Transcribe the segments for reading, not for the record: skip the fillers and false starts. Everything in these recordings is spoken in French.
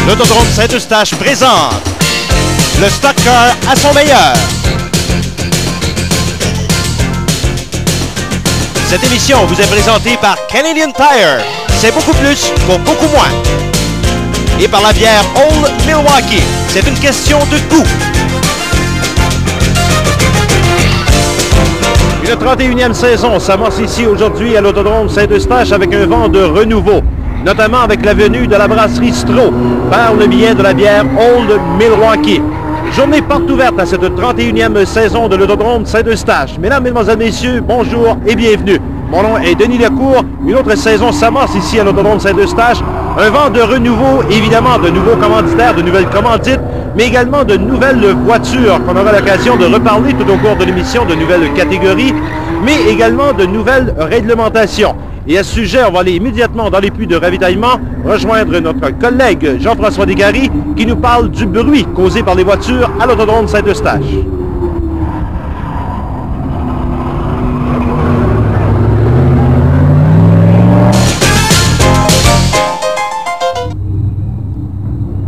L'Autodrome Saint-Eustache présente le Stock Car à son meilleur. Cette émission vous est présentée par Canadian Tire. C'est beaucoup plus pour beaucoup moins. Et par la bière Old Milwaukee. C'est une question de goût. Une 31e saison s'amorce ici aujourd'hui à l'Autodrome Saint-Eustache avec un vent de renouveau, notamment avec la venue de la brasserie Stroh par le biais de la bière Old Milwaukee. Journée porte ouverte à cette 31e saison de l'Autodrome Saint-Eustache. Mesdames, Mesdemoiselles, Messieurs, bonjour et bienvenue. Mon nom est Denis Lecourt. Une autre saison s'amorce ici à l'Autodrome Saint-Eustache. Un vent de renouveau, évidemment, de nouveaux commanditaires, de nouvelles commandites, mais également de nouvelles voitures qu'on aura l'occasion de reparler tout au cours de l'émission, de nouvelles catégories, mais également de nouvelles réglementations. Et à ce sujet, on va aller immédiatement dans les puits de ravitaillement, rejoindre notre collègue Jean-François Descaries qui nous parle du bruit causé par les voitures à l'Autodrome Saint-Eustache.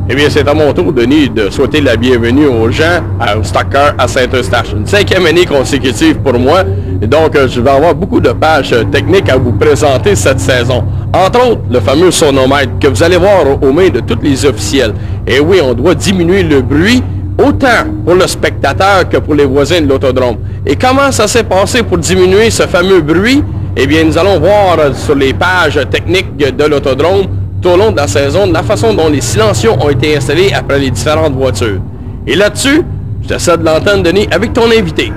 Eh bien, c'est à mon tour, Denis, de souhaiter la bienvenue aux gens au Stock Car à Saint-Eustache. Une 5e année consécutive pour moi. Et donc, je vais avoir beaucoup de pages techniques à vous présenter cette saison. Entre autres, le fameux sonomètre que vous allez voir aux mains de tous les officiels. Et oui, on doit diminuer le bruit autant pour le spectateur que pour les voisins de l'autodrome. Et comment ça s'est passé pour diminuer ce fameux bruit? Eh bien, nous allons voir sur les pages techniques de l'autodrome tout au long de la saison, de la façon dont les silencieux ont été installés après les différentes voitures. Et là-dessus, je te cède l'antenne, Denis, avec ton invité.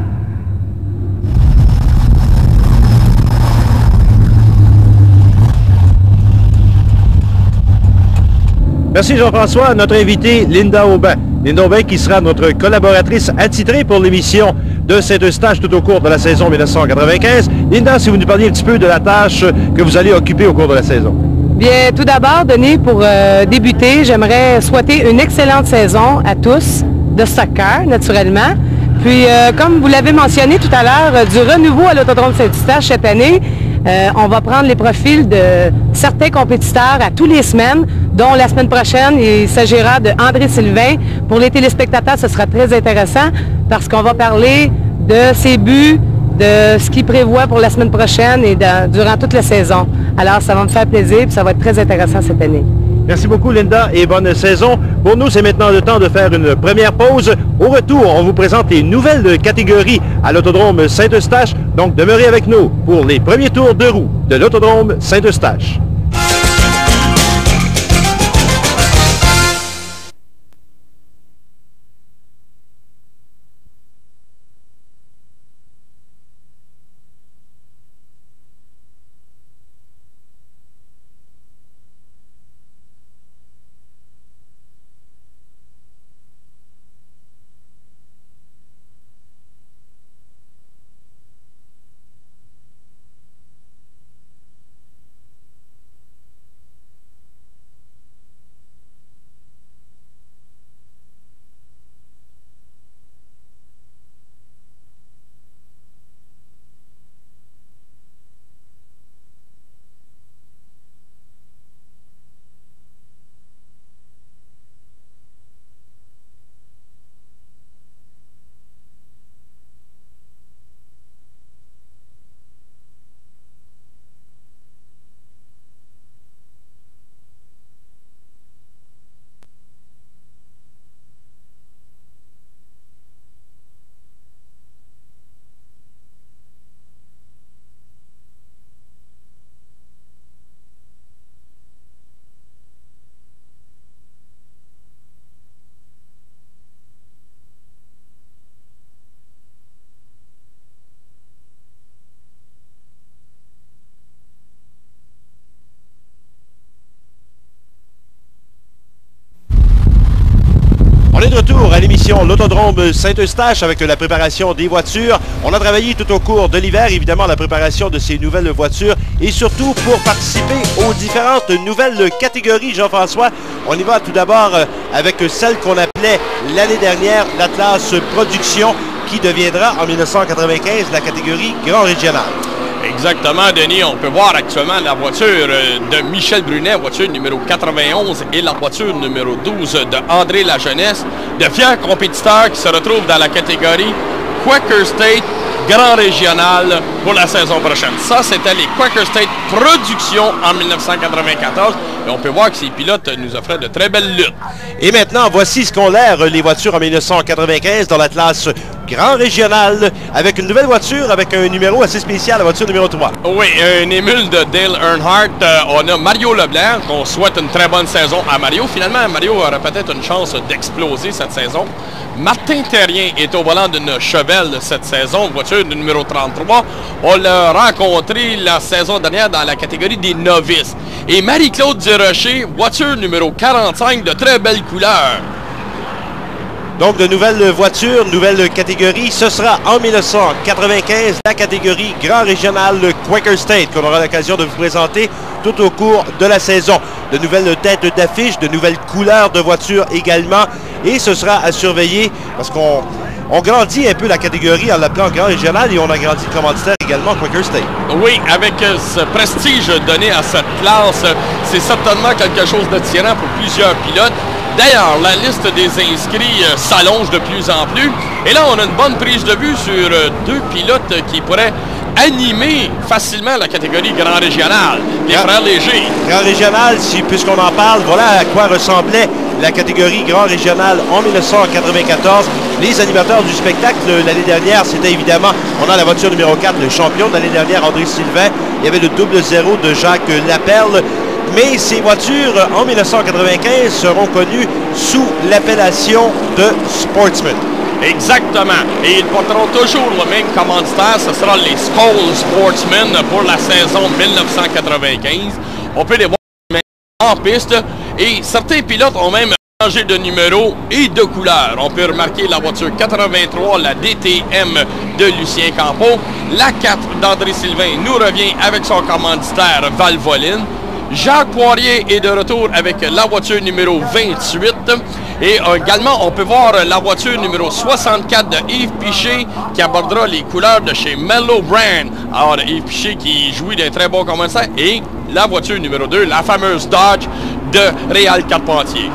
Merci Jean-François. Notre invité, Linda Aubin. Linda Aubin qui sera notre collaboratrice attitrée pour l'émission de Saint-Eustache tout au cours de la saison 1995. Linda, si vous nous parliez un petit peu de la tâche que vous allez occuper au cours de la saison. Bien, tout d'abord, Denis, pour débuter, j'aimerais souhaiter une excellente saison à tous de Stock Car, naturellement. Puis, comme vous l'avez mentionné tout à l'heure, du renouveau à l'Autodrome Saint-Eustache cette année, on va prendre les profils de certains compétiteurs à tous les semaines, dont la semaine prochaine, il s'agira de André Sylvain. Pour les téléspectateurs, ce sera très intéressant parce qu'on va parler de ses buts, de ce qu'il prévoit pour la semaine prochaine et durant toute la saison. Alors, ça va me faire plaisir et ça va être très intéressant cette année. Merci beaucoup, Linda, et bonne saison. Pour nous, c'est maintenant le temps de faire une première pause. Au retour, on vous présente les nouvelles catégories à l'Autodrome Saint-Eustache. Donc, demeurez avec nous pour les premiers tours de roue de l'Autodrome Saint-Eustache. On est de retour à l'émission L'Autodrome Saint-Eustache avec la préparation des voitures. On a travaillé tout au cours de l'hiver, évidemment, la préparation de ces nouvelles voitures et surtout pour participer aux différentes nouvelles catégories. Jean-François, on y va tout d'abord avec celle qu'on appelait l'année dernière l'Atlas Production qui deviendra en 1995 la catégorie Grand Régional. Exactement, Denis. On peut voir actuellement la voiture de Michel Brunet, voiture numéro 91, et la voiture numéro 12 de André Lajeunesse, de fiers compétiteurs qui se retrouvent dans la catégorie Quaker State Grand Régional pour la saison prochaine. Ça, c'était les Quaker State Productions en 1994. Et on peut voir que ces pilotes nous offraient de très belles luttes. Et maintenant, voici ce qu'ont l'air les voitures en 1995 dans la classe Grand Régional, avec une nouvelle voiture, avec un numéro assez spécial, la voiture numéro 3. Oui, un émule de Dale Earnhardt. On a Mario Leblanc, qu'on souhaite une très bonne saison à Mario. Finalement, Mario aura peut-être une chance d'exploser cette saison. Martin Terrien est au volant d'une Chevelle cette saison, voiture de numéro 33. On l'a rencontré la saison dernière dans la catégorie des novices. Et Marie-Claude Durocher, voiture numéro 45, de très belles couleurs. Donc, de nouvelles voitures, nouvelle catégorie. Ce sera en 1995 la catégorie Grand Régional Quaker State qu'on aura l'occasion de vous présenter tout au cours de la saison. De nouvelles têtes d'affiche, de nouvelles couleurs de voitures également. Et ce sera à surveiller parce qu'on grandit un peu la catégorie en l'appelant Grand Régional et on agrandit le commanditaire également Quaker State. Oui, avec ce prestige donné à cette classe, c'est certainement quelque chose d'attirant pour plusieurs pilotes. D'ailleurs, la liste des inscrits s'allonge de plus en plus. Et là, on a une bonne prise de vue sur deux pilotes qui pourraient animer facilement la catégorie Grand Régional. Les frères Léger. Grand Régional, puisqu'on en parle, voilà à quoi ressemblait la catégorie Grand Régional en 1994. Les animateurs du spectacle l'année dernière, c'était évidemment, on a la voiture numéro 4, le champion de l'année dernière, André Sylvain. Il y avait le double zéro de Jacques Laperle. Mais ces voitures, en 1995, seront connues sous l'appellation de Sportsman. Exactement. Et ils porteront toujours le même commanditaire. Ce sera les Skoll Sportsmen pour la saison 1995. On peut les voir en piste. Et certains pilotes ont même changé de numéro et de couleur. On peut remarquer la voiture 83, la DTM de Lucien Campeau. La 4 d'André Sylvain nous revient avec son commanditaire Valvoline. Jacques Poirier est de retour avec la voiture numéro 28. Et également, on peut voir la voiture numéro 64 de Yves Piché qui abordera les couleurs de chez Mellow Brand. Alors, Yves Piché qui jouit d'un très bon commentaire. Et la voiture numéro 2, la fameuse Dodge de Réal Carpentier.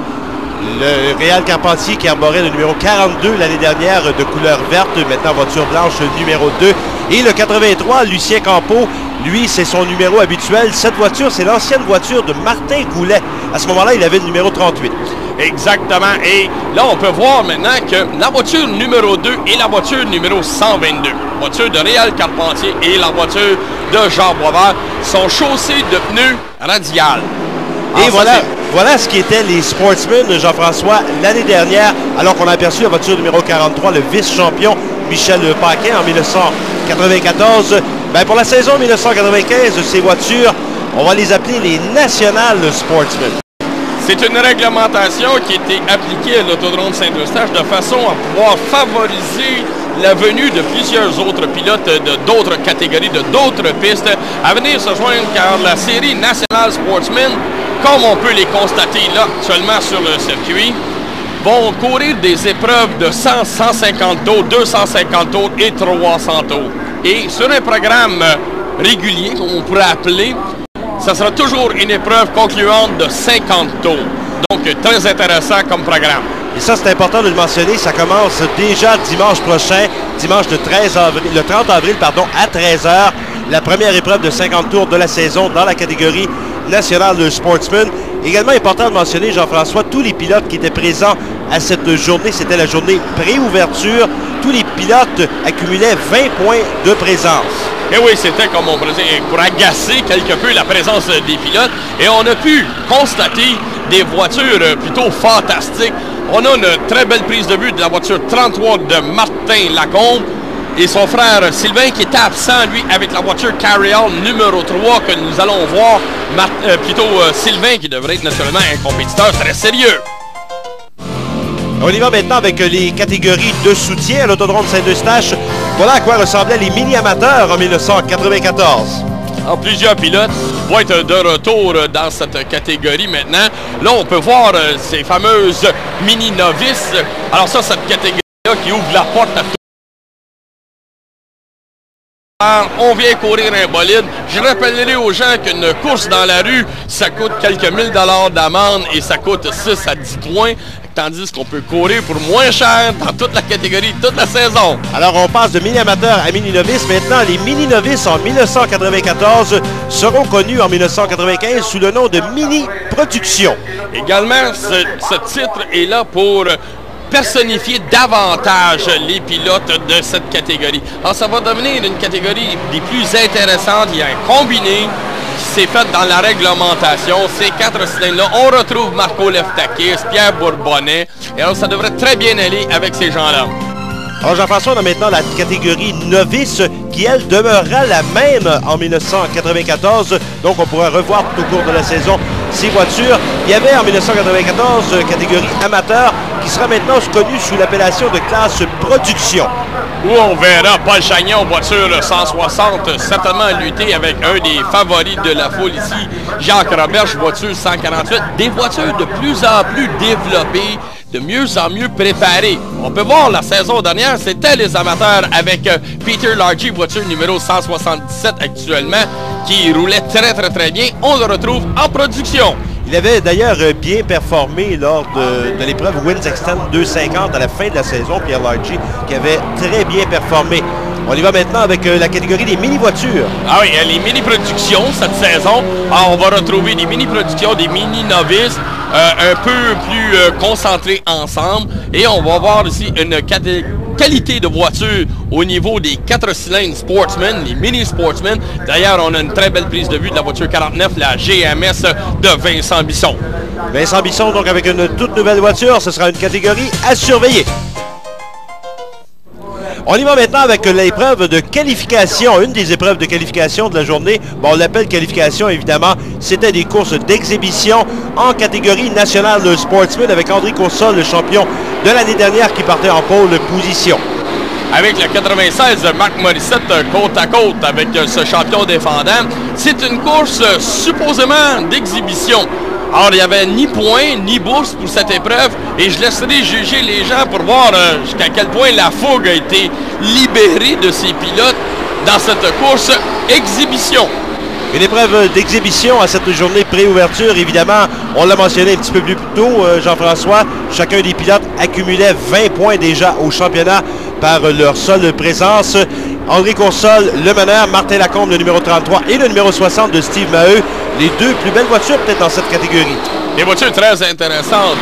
Le Réal Carpentier qui arborait le numéro 42 l'année dernière de couleur verte, maintenant voiture blanche numéro 2. Et le 83, Lucien Campeau, lui, c'est son numéro habituel. Cette voiture, c'est l'ancienne voiture de Martin Goulet. À ce moment-là, il avait le numéro 38. Exactement. Et là, on peut voir maintenant que la voiture numéro 2 et la voiture numéro 122, voiture de Réal Carpentier et la voiture de Jean Boisvert, sont chaussées de pneus radial. Et voilà ce qui étaient les Sportsmen, Jean-François, l'année dernière, alors qu'on a aperçu la voiture numéro 43, le vice-champion Michel Paquin en 1994. Ben, pour la saison 1995, ces voitures, on va les appeler les National Sportsmen. C'est une réglementation qui a été appliquée à l'autodrome Saint-Eustache de façon à pouvoir favoriser la venue de plusieurs autres pilotes de d'autres catégories, de d'autres pistes, à venir se joindre, car la série National Sportsmen, comme on peut les constater là actuellement sur le circuit, vont courir des épreuves de 100, 150 tours, 250 tours et 300 tours. Et sur un programme régulier, comme on pourrait appeler, ça sera toujours une épreuve concluante de 50 tours. Donc, très intéressant comme programme. Et ça, c'est important de le mentionner, ça commence déjà dimanche prochain, dimanche le 30 avril, à 13h, la première épreuve de 50 tours de la saison dans la catégorie nationale de Sportsman. Également important de mentionner, Jean-François, tous les pilotes qui étaient présents à cette journée, c'était la journée pré-ouverture. Tous les pilotes accumulaient 20 points de présence. Et oui, c'était comme on pourrait dire, pour agacer quelque peu la présence des pilotes. Et on a pu constater des voitures plutôt fantastiques. On a une très belle prise de vue de la voiture 33 de Martin Lacombe et son frère Sylvain qui était absent, lui, avec la voiture Carryall numéro 3 que nous allons voir. Sylvain qui devrait être naturellement un compétiteur très sérieux. On y va maintenant avec les catégories de soutien à l'autodrome Saint-Eustache. Voilà à quoi ressemblaient les mini-amateurs en 1994. Alors, plusieurs pilotes vont être de retour dans cette catégorie maintenant. Là, on peut voir ces fameuses mini-novices. Alors ça, cette catégorie-là qui ouvre la porte à On vient courir un bolide. Je rappellerai aux gens qu'une course dans la rue, ça coûte quelques mille dollars d'amende et ça coûte 6 à 10 points. Tandis qu'on peut courir pour moins cher dans toute la catégorie, toute la saison. Alors, on passe de mini-amateur à mini-novice. Maintenant, les mini-novices en 1994 seront connus en 1995 sous le nom de mini-production. Également, ce titre est là pour personnifier davantage les pilotes de cette catégorie. Alors, ça va devenir une catégorie des plus intéressantes. Il y a un combiné qui s'est fait dans la réglementation. Ces 4 cylindres-là, on retrouve Marco Leftakis, Pierre Bourbonnais. Et alors, ça devrait très bien aller avec ces gens-là. Alors, Jean-François, on a maintenant la catégorie novice qui, elle, demeurera la même en 1994. Donc, on pourra revoir tout au cours de la saison ces voitures. Il y avait en 1994 catégorie amateur qui sera maintenant connue sous l'appellation de classe production. Où on verra Paul Chagnon, voiture 160, certainement lutter avec un des favoris de la foule ici, Jacques Roberge, voiture 148. Des voitures de plus en plus développées, de mieux en mieux préparées. On peut voir la saison dernière, c'était les amateurs avec Peter Largy, voiture numéro 177 actuellement, qui roulait très bien. On le retrouve en production. Il avait d'ailleurs bien performé lors de l'épreuve Wins Extend 250 à la fin de la saison, Pierre Largy, qui avait très bien performé. On y va maintenant avec la catégorie des mini-voitures. Ah oui, les mini-productions cette saison. Alors, on va retrouver des mini-productions, des mini-novices, un peu plus concentrés ensemble. Et on va voir ici une qualité de voiture au niveau des 4 cylindres Sportsman, les mini-Sportsman. D'ailleurs, on a une très belle prise de vue de la voiture 49, la GMS de Vincent Bisson. Vincent Bisson, donc avec une toute nouvelle voiture, ce sera une catégorie à surveiller. On y va maintenant avec l'épreuve de qualification, une des épreuves de qualification de la journée. Bon, on l'appelle qualification, évidemment. C'était des courses d'exhibition en catégorie nationale de Sportsman avec André Coursol, le champion de l'année dernière, qui partait en pôle position. Avec le 96, Marc Morissette côte à côte avec ce champion défendant. C'est une course supposément d'exhibition. Alors, il n'y avait ni points, ni bourse pour cette épreuve et je laisserai juger les gens pour voir jusqu'à quel point la fougue a été libérée de ces pilotes dans cette course exhibition. Une épreuve d'exhibition à cette journée pré-ouverture, évidemment, on l'a mentionné un petit peu plus tôt, Jean-François, chacun des pilotes accumulait 20 points déjà au championnat par leur seule présence. André Coursol, le meneur, Martin Lacombe, le numéro 33 et le numéro 60 de Steve Maheu, les deux plus belles voitures peut-être dans cette catégorie. Des voitures très intéressantes.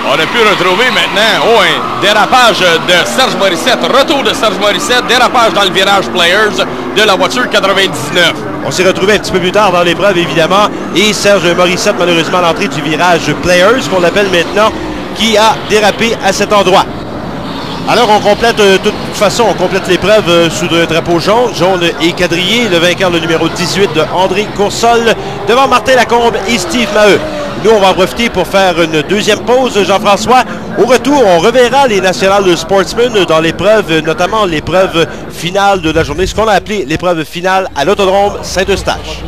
On a pu retrouver maintenant un dérapage de Serge Morissette, retour de Serge Morissette, dérapage dans le virage Players de la voiture 99. On s'est retrouvé un petit peu plus tard dans l'épreuve, évidemment, et Serge Morissette, malheureusement, à l'entrée du virage Players, qu'on l'appelle maintenant, qui a dérapé à cet endroit. Alors, on complète, de toute façon, on complète l'épreuve sous le drapeau jaune et quadrillé. Le vainqueur, le numéro 18 de André Coursol, devant Martin Lacombe et Steve Maheu. Nous, on va en profiter pour faire une deuxième pause, Jean-François. Au retour, on reverra les nationales de Sportsman dans l'épreuve, notamment l'épreuve finale de la journée, ce qu'on a appelé l'épreuve finale à l'Autodrome Saint-Eustache.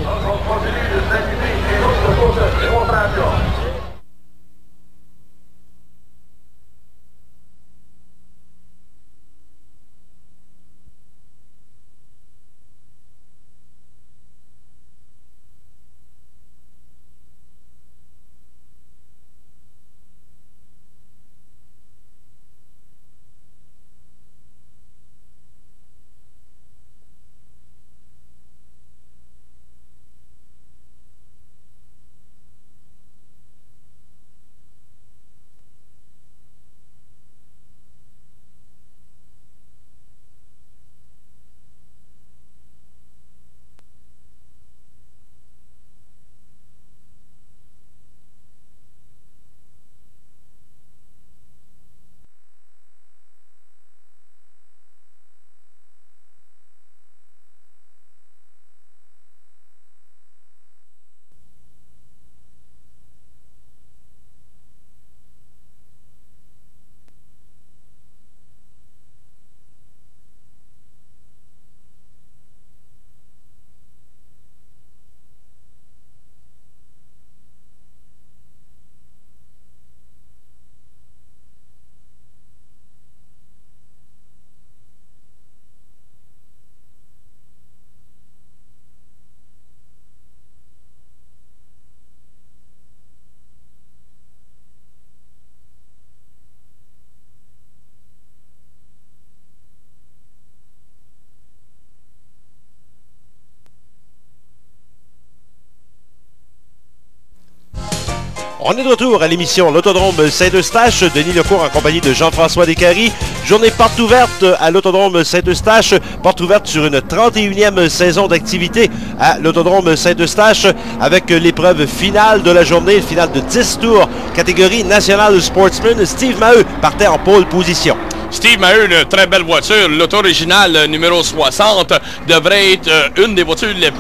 On est de retour à l'émission L'Autodrome Saint-Eustache. Denis Lecourt en compagnie de Jean-François Descaries. Journée porte ouverte à l'Autodrome Saint-Eustache. Porte ouverte sur une 31e saison d'activité à l'Autodrome Saint-Eustache avec l'épreuve finale de la journée, finale de 10 tours, catégorie National Sportsman. Steve Maheu partait en pole position. Steve Maheu, une très belle voiture. L'auto originale numéro 60 devrait être une des voitures les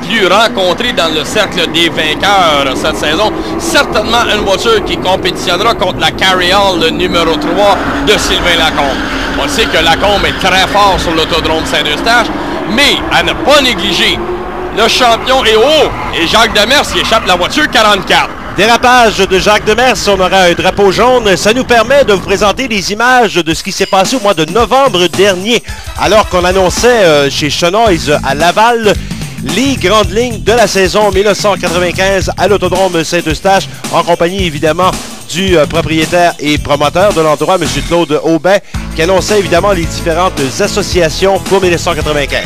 plus rencontrées dans le cercle des vainqueurs cette saison. Certainement une voiture qui compétitionnera contre la Carry Hall numéro 3 de Sylvain Lacombe. On sait que Lacombe est très fort sur l'autodrome Saint-Eustache, mais à ne pas négliger, le champion est haut et Jacques Demers qui échappe la voiture 44. Dérapage de Jacques Demers, on aura un drapeau jaune. Ça nous permet de vous présenter des images de ce qui s'est passé au mois de novembre dernier, alors qu'on annonçait chez Chenoise à Laval les grandes lignes de la saison 1995 à l'Autodrome Saint-Eustache, en compagnie évidemment du propriétaire et promoteur de l'endroit, M. Claude Aubin, qui annonçait évidemment les différentes associations pour 1995.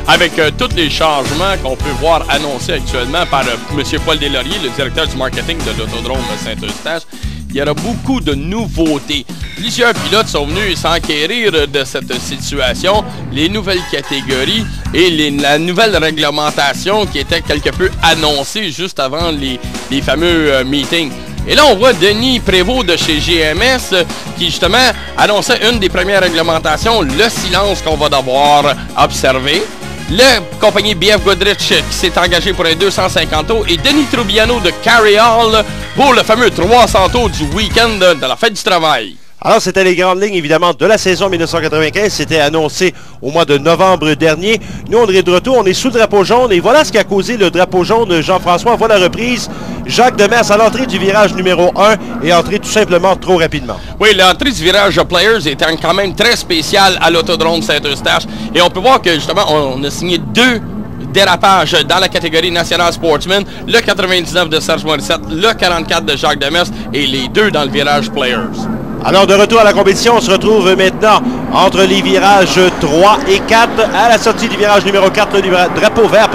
Avec tous les changements qu'on peut voir annoncés actuellement par M. Paul Deslauriers, le directeur du marketing de l'Autodrome Saint-Eustache, il y aura beaucoup de nouveautés. Plusieurs pilotes sont venus s'enquérir de cette situation, les nouvelles catégories et la nouvelle réglementation qui était quelque peu annoncée juste avant les fameux meetings. Et là, on voit Denis Prévost de chez GMS qui, justement, annonçait une des premières réglementations, le silence qu'on va devoir observer. La compagnie BF Goodrich qui s'est engagée pour un 250 tours et Denis Trubiano de Carry Hall pour le fameux 300 tours du week-end de la fête du travail. Alors, c'était les grandes lignes, évidemment, de la saison 1995. C'était annoncé au mois de novembre dernier. Nous, on est de retour, on est sous le drapeau jaune. Et voilà ce qui a causé le drapeau jaune, Jean-François. Voilà la reprise. Jacques Demers à l'entrée du virage numéro 1 est entré tout simplement trop rapidement. Oui, l'entrée du virage Players était quand même très spéciale à l'Autodrome Saint-Eustache. Et on peut voir que, justement, on a signé 2 dérapages dans la catégorie National Sportsman, le 99 de Serge Morissette, le 44 de Jacques Demers et les 2 dans le virage Players. Alors, de retour à la compétition, on se retrouve maintenant entre les virages 3 et 4. À la sortie du virage numéro 4, le drapeau vert,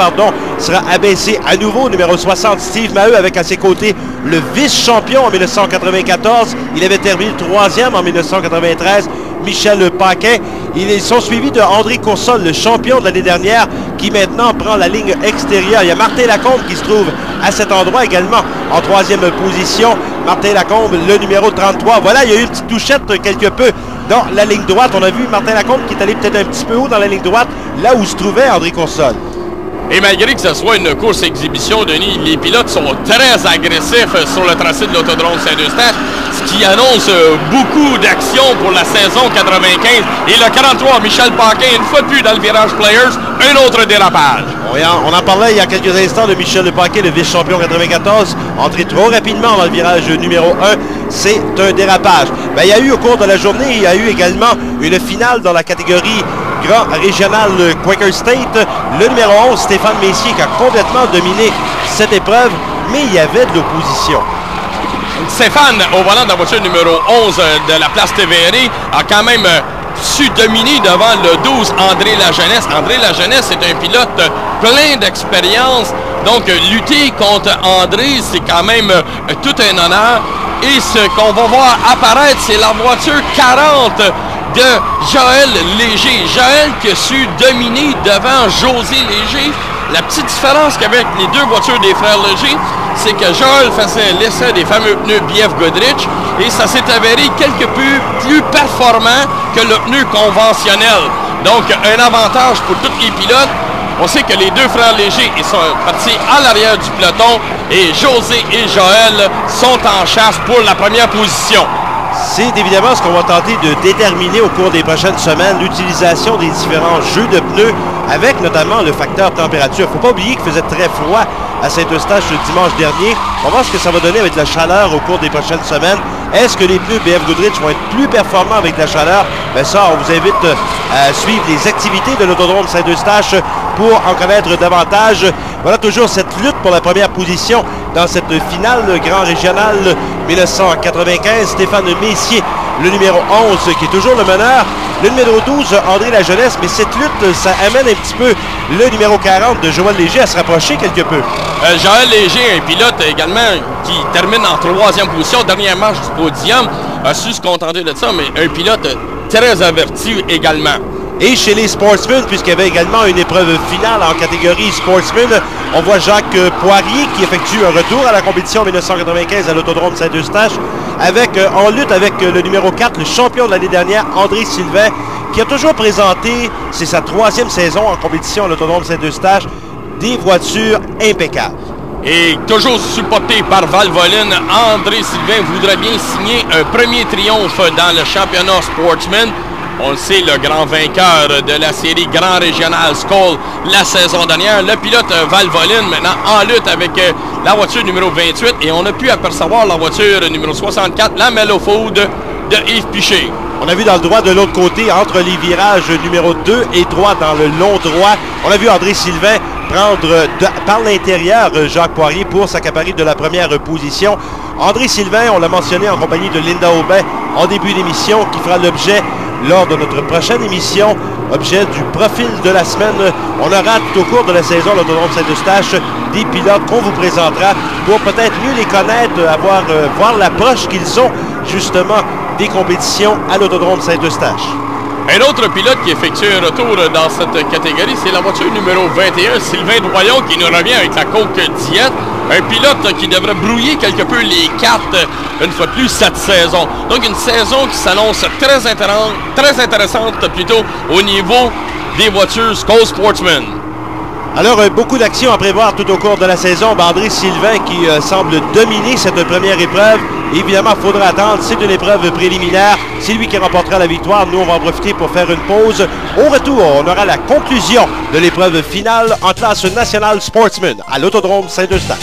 sera abaissé à nouveau. Numéro 60, Steve Maheu, avec à ses côtés le vice-champion en 1994. Il avait terminé 3e en 1993. Michel Paquin. Ils sont suivis de André Coursol, le champion de l'année dernière, qui maintenant prend la ligne extérieure. Il y a Martin Lacombe qui se trouve à cet endroit également en 3e position. Martin Lacombe, le numéro 33. Voilà, il y a eu une petite touchette quelque peu dans la ligne droite. On a vu Martin Lacombe qui est allé peut-être un petit peu haut dans la ligne droite, là où se trouvait André Coursol. Et malgré que ce soit une course exhibition, Denis, les pilotes sont très agressifs sur le tracé de l'Autodrome Saint-Eustache, ce qui annonce beaucoup d'action pour la saison 95. Et le 43, Michel Paquin, une fois de plus dans le virage Players, un autre dérapage. On en parlait il y a quelques instants de Michel Paquin, le vice-champion 94, entré trop rapidement dans le virage numéro 1. C'est un dérapage. Il y a eu au cours de la journée, il y a eu également une finale dans la catégorie Grand Régional Quaker State. Le numéro 11, Stéphane Messier, qui a complètement dominé cette épreuve, mais il y avait de l'opposition. Stéphane, au volant de la voiture numéro 11 de la place TVRI, a quand même su dominer devant le 12, André Lajeunesse. André Lajeunesse est un pilote plein d'expérience, donc lutter contre André, c'est quand même tout un honneur. Et ce qu'on va voir apparaître, c'est la voiture 40 de Joël Léger. Joël qui a su dominer devant José Léger. La petite différence qu'avec les 2 voitures des frères Léger, c'est que Joël faisait l'essai des fameux pneus BF Goodrich et ça s'est avéré quelque peu plus performant que le pneu conventionnel. Donc, un avantage pour tous les pilotes. On sait que les 2 frères Léger sont partis à l'arrière du peloton et José et Joël sont en chasse pour la première position. C'est évidemment ce qu'on va tenter de déterminer au cours des prochaines semaines, l'utilisation des différents jeux de pneus avec notamment le facteur température. Il ne faut pas oublier qu'il faisait très froid à Saint-Eustache le dimanche dernier. On va voir ce que ça va donner avec la chaleur au cours des prochaines semaines. Est-ce que les pneus BF Goodrich vont être plus performants avec la chaleur? Bien ça, on vous invite à suivre les activités de l'Autodrome Saint-Eustache pour en connaître davantage. Voilà toujours cette lutte pour la première position dans cette finale Grand Régional 1995. Stéphane Messier le numéro 11 qui est toujours le meneur, le numéro 12, André Lajeunesse, mais cette lutte, ça amène un petit peu le numéro 40 de Joël Léger à se rapprocher quelque peu. Joël Léger, un pilote également qui termine en 3e position, dernière marche du podium, a su se contenter de ça, mais un pilote très averti également. Et chez les Sportsmen, puisqu'il y avait également une épreuve finale en catégorie Sportsmen, on voit Jacques Poirier qui effectue un retour à la compétition 1995 à l'Autodrome Saint-Eustache en lutte avec le numéro 4, le champion de l'année dernière, André Sylvain, qui a toujours présenté, c'est sa 3e saison en compétition à l'Autodrome Saint-Eustache, des voitures impeccables. Et toujours supporté par Valvoline, André Sylvain voudrait bien signer un premier triomphe dans le championnat Sportsman. On le sait, le grand vainqueur de la série Grand Régional Skoll la saison dernière. Le pilote Valvoline maintenant en lutte avec la voiture numéro 28. Et on a pu apercevoir la voiture numéro 64, la Mellow Food de Yves Piché. On a vu dans le droit de l'autre côté, entre les virages numéro 2 et 3 dans le long droit, on a vu André Sylvain prendre par l'intérieur Jacques Poirier pour s'accaparer de la première position. André Sylvain, on l'a mentionné en compagnie de Linda Aubin en début d'émission, qui fera l'objet lors de notre prochaine émission, objet du profil de la semaine. On aura tout au cours de la saison à l'Autodrome Saint-Eustache des pilotes qu'on vous présentera pour peut-être mieux les connaître, voir l'approche qu'ils ont justement des compétitions à l'Autodrome Saint-Eustache. Un autre pilote qui effectue un retour dans cette catégorie, c'est la voiture numéro 21, Sylvain Doyon, qui nous revient avec la Coke Diète. Un pilote qui devrait brouiller quelque peu les cartes une fois de plus cette saison. Donc une saison qui s'annonce très intéressante plutôt au niveau des voitures Skoll Sportsman. Alors, beaucoup d'actions à prévoir tout au cours de la saison. André Sylvain qui semble dominer cette première épreuve. Évidemment, il faudra attendre. C'est une épreuve préliminaire. C'est lui qui remportera la victoire. Nous, on va en profiter pour faire une pause. Au retour, on aura la conclusion de l'épreuve finale en classe nationale Sportsman à l'Autodrome Saint-Eustache.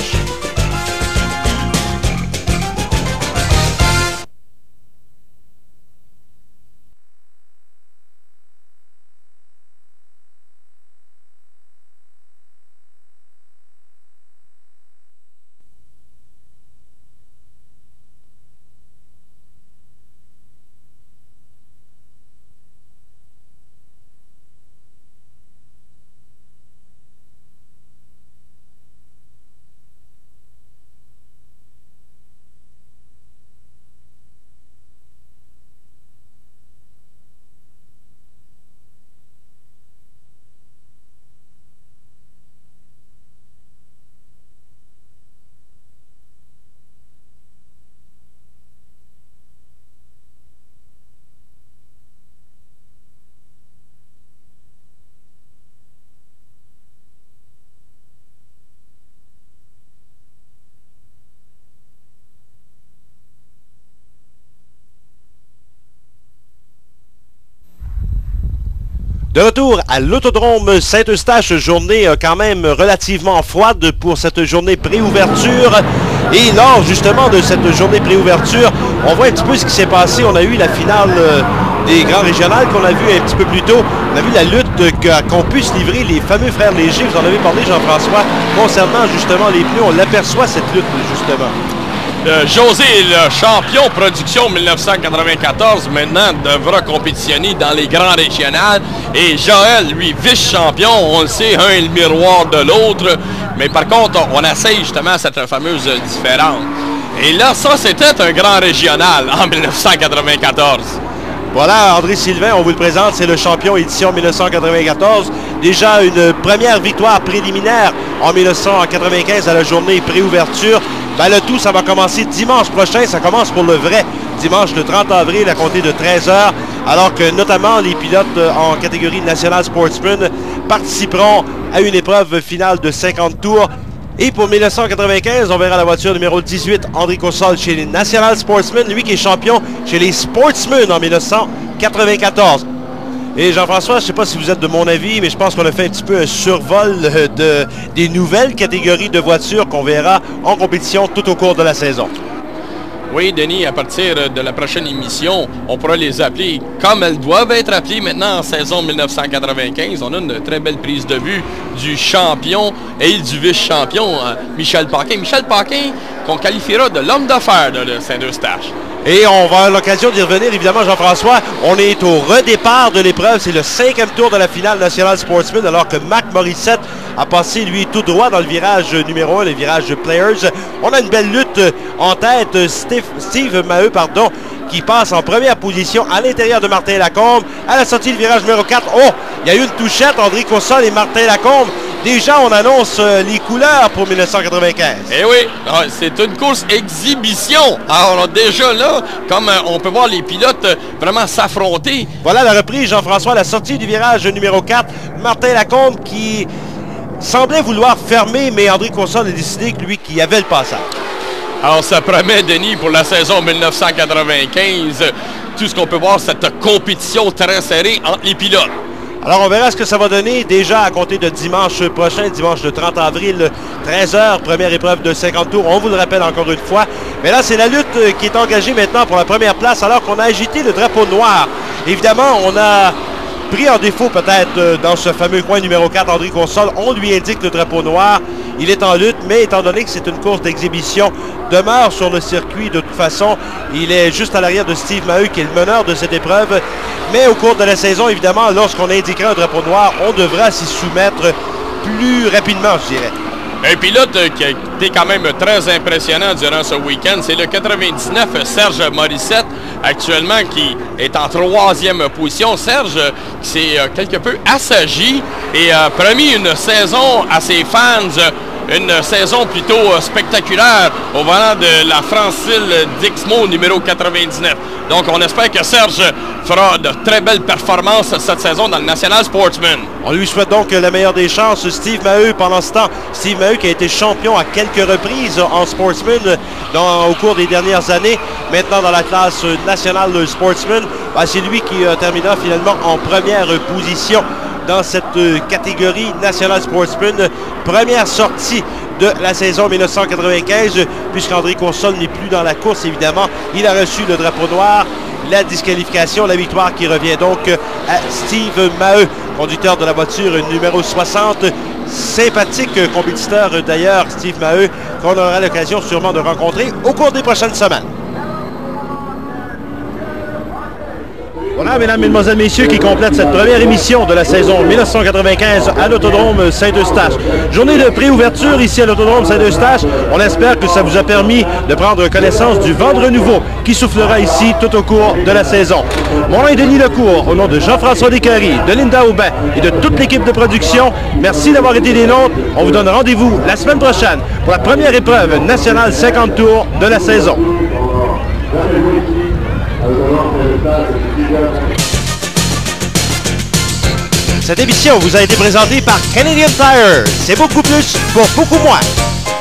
De retour à l'Autodrome Saint-Eustache, journée quand même relativement froide pour cette journée préouverture. Et lors justement de cette journée préouverture, on voit un petit peu ce qui s'est passé. On a eu la finale des grands régionales qu'on a vu un petit peu plus tôt. On a vu la lutte qu'on puisse livrer les fameux frères Léger. Vous en avez parlé, Jean-François, concernant justement les pneus. On l'aperçoit cette lutte justement. José, le champion production 1994, maintenant devra compétitionner dans les grands régionales. Et Joël, lui, vice-champion, on le sait, un est le miroir de l'autre. Mais par contre, on essaye justement cette fameuse différence. Et là, ça, c'était un grand régional en 1994. Voilà, André Sylvain, on vous le présente, c'est le champion édition 1994. Déjà une première victoire préliminaire en 1995 à la journée préouverture. Le tout, ça va commencer dimanche prochain. Ça commence pour le vrai dimanche le 30 avril à compter de 13h. Alors que notamment les pilotes en catégorie nationale Sportsman participeront à une épreuve finale de 50 tours. Et pour 1995, on verra la voiture numéro 18, André Cossol chez les National Sportsmen, lui qui est champion chez les Sportsmen en 1994. Et Jean-François, je ne sais pas si vous êtes de mon avis, mais je pense qu'on a fait un petit peu un survol des nouvelles catégories de voitures qu'on verra en compétition tout au cours de la saison. Oui, Denis, à partir de la prochaine émission, on pourra les appeler comme elles doivent être appelées maintenant en saison 1995. On a une très belle prise de vue du champion et du vice-champion, Michel Paquin. Michel Paquin, qu'on qualifiera de l'homme d'affaires de Saint-Eustache. Et on va avoir l'occasion d'y revenir, évidemment, Jean-François. On est au redépart de l'épreuve. C'est le 5e tour de la finale National Sportsman, alors que Marc Morissette a passé, lui, tout droit dans le virage numéro 1, le virage Players. On a une belle lutte en tête. Steve Maheu, qui passe en première position à l'intérieur de Martin Lacombe. À la sortie du virage numéro 4, il y a eu une touchette. André Coursol et Martin Lacombe. Déjà, on annonce les couleurs pour 1995. Eh oui, c'est une course exhibition. Alors déjà là, comme on peut voir les pilotes vraiment s'affronter. Voilà la reprise, Jean-François, à la sortie du virage numéro 4. Martin Lacombe qui semblait vouloir fermer, mais André Coursol a décidé que lui qui avait le passage. Alors ça promet, Denis, pour la saison 1995, tout ce qu'on peut voir, cette compétition très serrée entre les pilotes. Alors, on verra ce que ça va donner déjà à compter de dimanche prochain, dimanche le 30 avril, 13h, première épreuve de 50 tours. On vous le rappelle encore une fois. Mais là, c'est la lutte qui est engagée maintenant pour la première place alors qu'on a agité le drapeau noir. Évidemment, on a pris en défaut peut-être dans ce fameux coin numéro 4, André Coursol. On lui indique le drapeau noir. Il est en lutte, mais étant donné que c'est une course d'exhibition, demeure sur le circuit de toute façon. Il est juste à l'arrière de Steve Maheu, qui est le meneur de cette épreuve. Mais au cours de la saison, évidemment, lorsqu'on indiquera un drapeau noir, on devra s'y soumettre plus rapidement, je dirais. Un pilote qui a été quand même très impressionnant durant ce week-end, c'est le 99 Serge Morissette, actuellement qui est en 3e position. Serge qui s'est quelque peu assagi et a promis une saison à ses fans, une saison plutôt spectaculaire au volant de la Francille Dixmo numéro 99. Donc on espère que Serge fera de très belles performances cette saison dans le National Sportsman. On lui souhaite donc la meilleure des chances. Steve Maheu, pendant ce temps, Steve Maheu qui a été champion à quelques reprises en Sportsman au cours des dernières années, maintenant dans la classe nationale Sportsman, c'est lui qui terminera finalement en première position dans cette catégorie National Sportsman. Première sortie de la saison 1995, puisqu'André Coursol n'est plus dans la course, évidemment. Il a reçu le drapeau noir, la disqualification, la victoire qui revient donc à Steve Maheu, conducteur de la voiture numéro 60. Sympathique compétiteur d'ailleurs, Steve Maheu, qu'on aura l'occasion sûrement de rencontrer au cours des prochaines semaines. Voilà, mesdames, mesdemoiselles, messieurs, qui complète cette première émission de la saison 1995 à l'Autodrome Saint-Eustache. Journée de préouverture ici à l'Autodrome Saint-Eustache. On espère que ça vous a permis de prendre connaissance du vent de renouveau qui soufflera ici tout au cours de la saison. Mon nom est Denis Lecourt, au nom de Jean-François Descaries, de Linda Aubin et de toute l'équipe de production. Merci d'avoir été des nôtres. On vous donne rendez-vous la semaine prochaine pour la première épreuve nationale 50 tours de la saison. Cette émission vous a été présentée par Canadian Tire. C'est beaucoup plus pour beaucoup moins.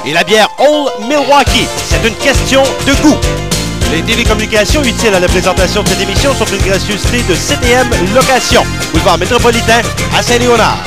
Et la bière Old Milwaukee, c'est une question de goût. Les télécommunications utiles à la présentation de cette émission sont une gracieuseté de CTM Location, boulevard métropolitain à Saint-Léonard.